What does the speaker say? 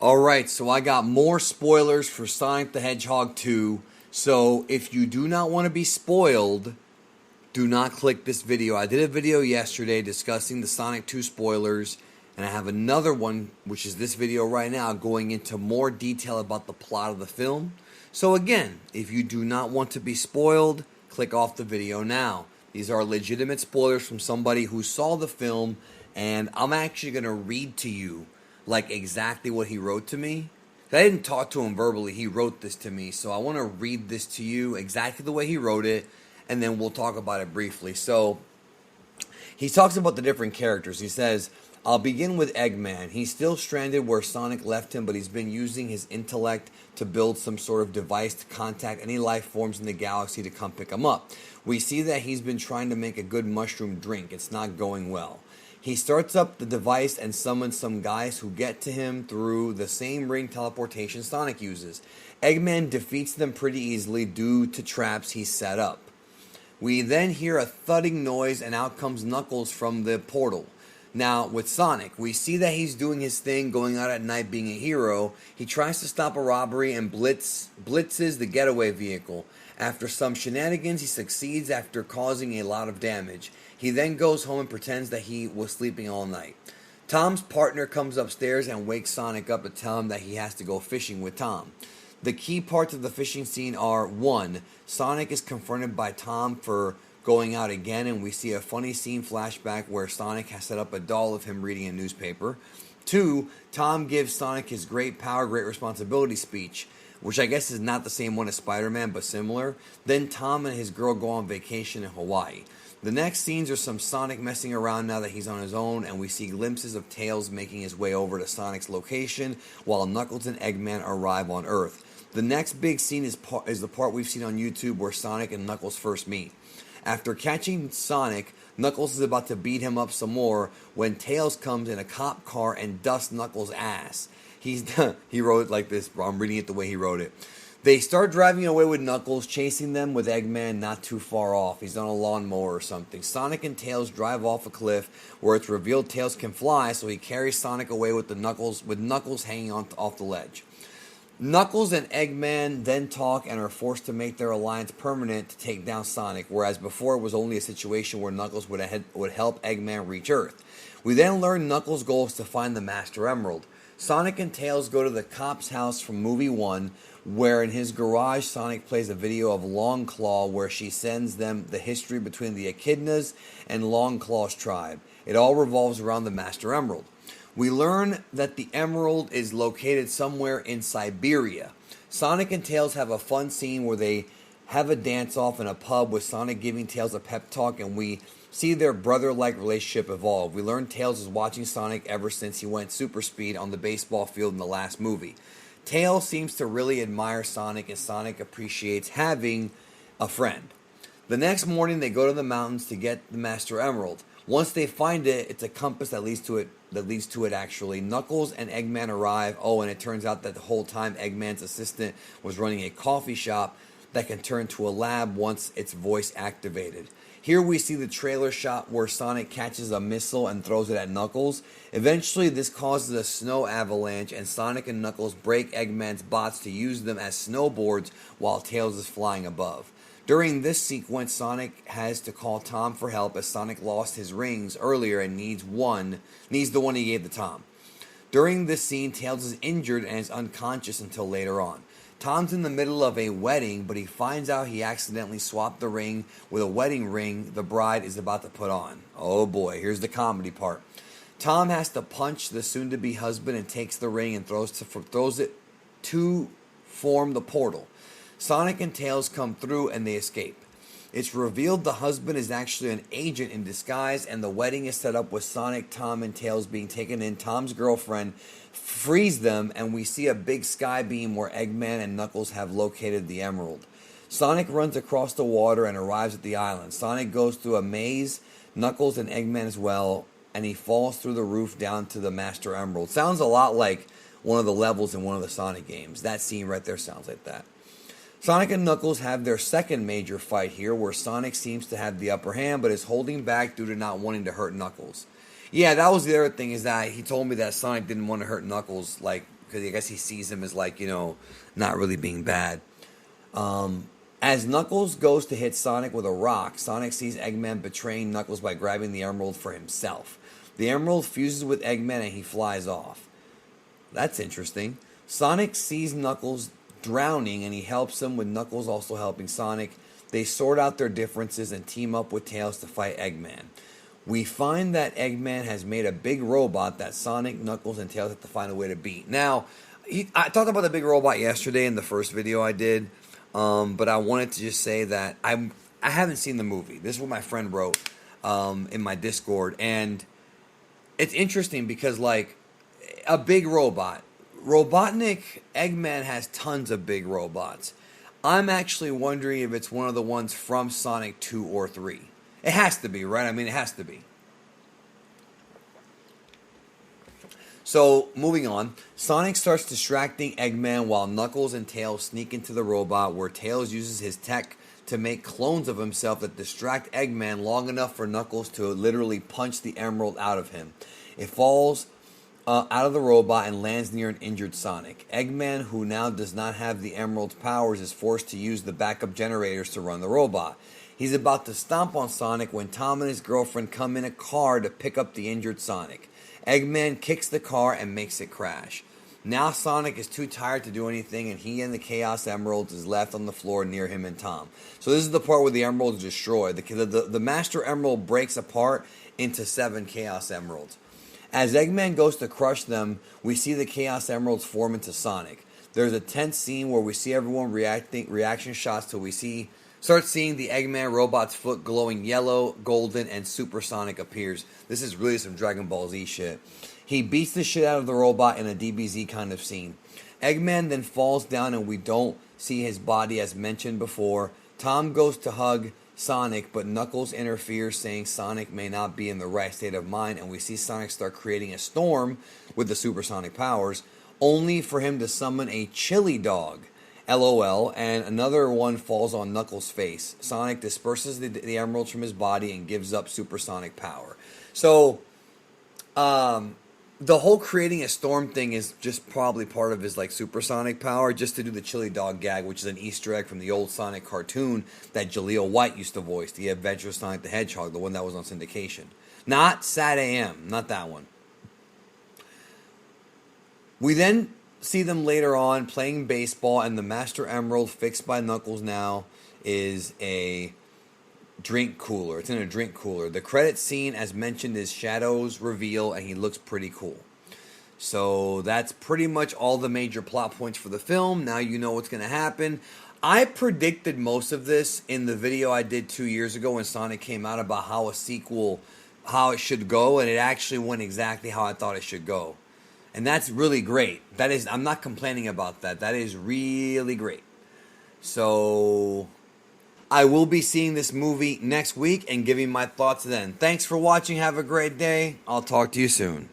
Alright, so I got more spoilers for Sonic the Hedgehog 2. So if you do not want to be spoiled, do not click this video. I did a video yesterday discussing the Sonic 2 spoilers, and I have another one, which is this video right now, going into more detail about the plot of the film. So again, if you do not want to be spoiled, click off the video now. These are legitimate spoilers from somebody who saw the film, and I'm actually going to read to you like exactly what he wrote to me. I didn't talk to him verbally, he wrote this to me, so I want to read this to you exactly the way he wrote it, and then we'll talk about it briefly. So, he talks about the different characters. He says, I'll begin with Eggman. He's still stranded where Sonic left him, but he's been using his intellect to build some sort of device to contact any life forms in the galaxy to come pick him up. We see that he's been trying to make a good mushroom drink. It's not going well. He starts up the device and summons some guys who get to him through the same ring teleportation Sonic uses. Eggman defeats them pretty easily due to traps he set up. We then hear a thudding noise and out comes Knuckles from the portal. Now, with Sonic, we see that he's doing his thing, going out at night being a hero. He tries to stop a robbery and blitzes the getaway vehicle. After some shenanigans, he succeeds after causing a lot of damage. He then goes home and pretends that he was sleeping all night. Tom's partner comes upstairs and wakes Sonic up to tell him that he has to go fishing with Tom. The key parts of the fishing scene are 1. Sonic is confronted by Tom for going out again, and we see a funny scene flashback where Sonic has set up a doll of him reading a newspaper. 2. Tom gives Sonic his great power, great responsibility speech, which I guess is not the same one as Spider-Man, but similar. Then Tom and his girl go on vacation in Hawaii. The next scenes are some Sonic messing around now that he's on his own, and we see glimpses of Tails making his way over to Sonic's location, while Knuckles and Eggman arrive on Earth. The next big scene is the part we've seen on YouTube where Sonic and Knuckles first meet. After catching Sonic, Knuckles is about to beat him up some more when Tails comes in a cop car and dusts Knuckles' ass. He wrote it like this, I'm reading it the way he wrote it. They start driving away with Knuckles, chasing them with Eggman not too far off. He's on a lawnmower or something. Sonic and Tails drive off a cliff where it's revealed Tails can fly, so he carries Sonic away with Knuckles hanging off the ledge. Knuckles and Eggman then talk and are forced to make their alliance permanent to take down Sonic, whereas before it was only a situation where Knuckles would help Eggman reach Earth. We then learn Knuckles' goal is to find the Master Emerald. Sonic and Tails go to the cop's house from movie 1, where in his garage Sonic plays a video of Longclaw where she sends them the history between the Echidnas and Longclaw's tribe. It all revolves around the Master Emerald. We learn that the Emerald is located somewhere in Siberia. Sonic and Tails have a fun scene where they have a dance-off in a pub with Sonic giving Tails a pep talk, and we see their brother-like relationship evolve. We learn Tails is watching Sonic ever since he went super speed on the baseball field in the last movie. Tails seems to really admire Sonic, and Sonic appreciates having a friend. The next morning, they go to the mountains to get the Master Emerald. Once they find it, it's a compass that leads to it actually. Knuckles and Eggman arrive. Oh, and it turns out that the whole time Eggman's assistant was running a coffee shop that can turn to a lab once it's voice activated. Here we see the trailer shot where Sonic catches a missile and throws it at Knuckles. Eventually, this causes a snow avalanche, and Sonic and Knuckles break Eggman's bots to use them as snowboards while Tails is flying above. During this sequence, Sonic has to call Tom for help as Sonic lost his rings earlier and needs the one he gave to Tom. During this scene, Tails is injured and is unconscious until later on. Tom's in the middle of a wedding, but he finds out he accidentally swapped the ring with a wedding ring the bride is about to put on. Oh boy, here's the comedy part. Tom has to punch the soon-to-be husband and takes the ring and throws it to form the portal. Sonic and Tails come through and they escape. It's revealed the husband is actually an agent in disguise, and the wedding is set up with Sonic, Tom, and Tails being taken in. Tom's girlfriend frees them, and we see a big sky beam where Eggman and Knuckles have located the emerald. Sonic runs across the water and arrives at the island. Sonic goes through a maze, Knuckles and Eggman as well, and he falls through the roof down to the Master Emerald. Sounds a lot like one of the levels in one of the Sonic games. That scene right there sounds like that. Sonic and Knuckles have their second major fight here, where Sonic seems to have the upper hand, but is holding back due to not wanting to hurt Knuckles. Yeah, that was the other thing, is that he told me that Sonic didn't want to hurt Knuckles, like, because I guess he sees him as like, not really being bad. As Knuckles goes to hit Sonic with a rock, Sonic sees Eggman betraying Knuckles by grabbing the emerald for himself. The emerald fuses with Eggman and he flies off. That's interesting. Sonic sees Knuckles drowning and he helps him, with Knuckles also helping Sonic. They sort out their differences and team up with Tails to fight Eggman. We find that Eggman has made a big robot that Sonic, Knuckles, and Tails have to find a way to beat. Now, I talked about the big robot yesterday in the first video I did, but I wanted to just say that I haven't seen the movie. This is what my friend wrote in my Discord, and it's interesting because, like, a big robot. Robotnik, Eggman has tons of big robots. I'm actually wondering if it's one of the ones from Sonic 2 or 3. It has to be, right? I mean, it has to be. So, moving on. Sonic starts distracting Eggman while Knuckles and Tails sneak into the robot, where Tails uses his tech to make clones of himself that distract Eggman long enough for Knuckles to literally punch the emerald out of him. It falls out of the robot and lands near an injured Sonic. Eggman, who now does not have the emerald's powers, is forced to use the backup generators to run the robot. He's about to stomp on Sonic when Tom and his girlfriend come in a car to pick up the injured Sonic. Eggman kicks the car and makes it crash. Now Sonic is too tired to do anything, and he and the Chaos Emeralds is left on the floor near him and Tom. So this is the part where the emerald is destroyed. The Master Emerald breaks apart into 7 Chaos Emeralds. As Eggman goes to crush them, we see the Chaos Emeralds form into Sonic. There's a tense scene where we see everyone reaction shots till we start seeing the Eggman robot's foot glowing yellow, golden, and supersonic appears. This is really some Dragon Ball Z shit. He beats the shit out of the robot in a DBZ kind of scene. Eggman then falls down and we don't see his body as mentioned before. Tom goes to hug Sonic, but Knuckles interferes, saying Sonic may not be in the right state of mind, and we see Sonic start creating a storm with the supersonic powers, only for him to summon a chili dog. LOL, and another one falls on Knuckles' face. Sonic disperses the emeralds from his body and gives up supersonic power. So, the whole creating a storm thing is just probably part of his like supersonic power, just to do the chili dog gag, which is an Easter egg from the old Sonic cartoon that Jaleel White used to voice, the Adventure of Sonic the Hedgehog, the one that was on syndication. Not Sad AM, not that one. We then see them later on playing baseball, and the Master Emerald, fixed by Knuckles now, is a drink cooler. It's in a drink cooler. The credit scene, as mentioned, is Shadow's reveal, and he looks pretty cool. So that's pretty much all the major plot points for the film. Now you know what's going to happen. I predicted most of this in the video I did 2 years ago when Sonic came out about how a sequel, how it should go, and it actually went exactly how I thought it should go. And that's really great. That is, I'm not complaining about that. That is really great. So I will be seeing this movie next week and giving my thoughts then. Thanks for watching. Have a great day. I'll talk to you soon.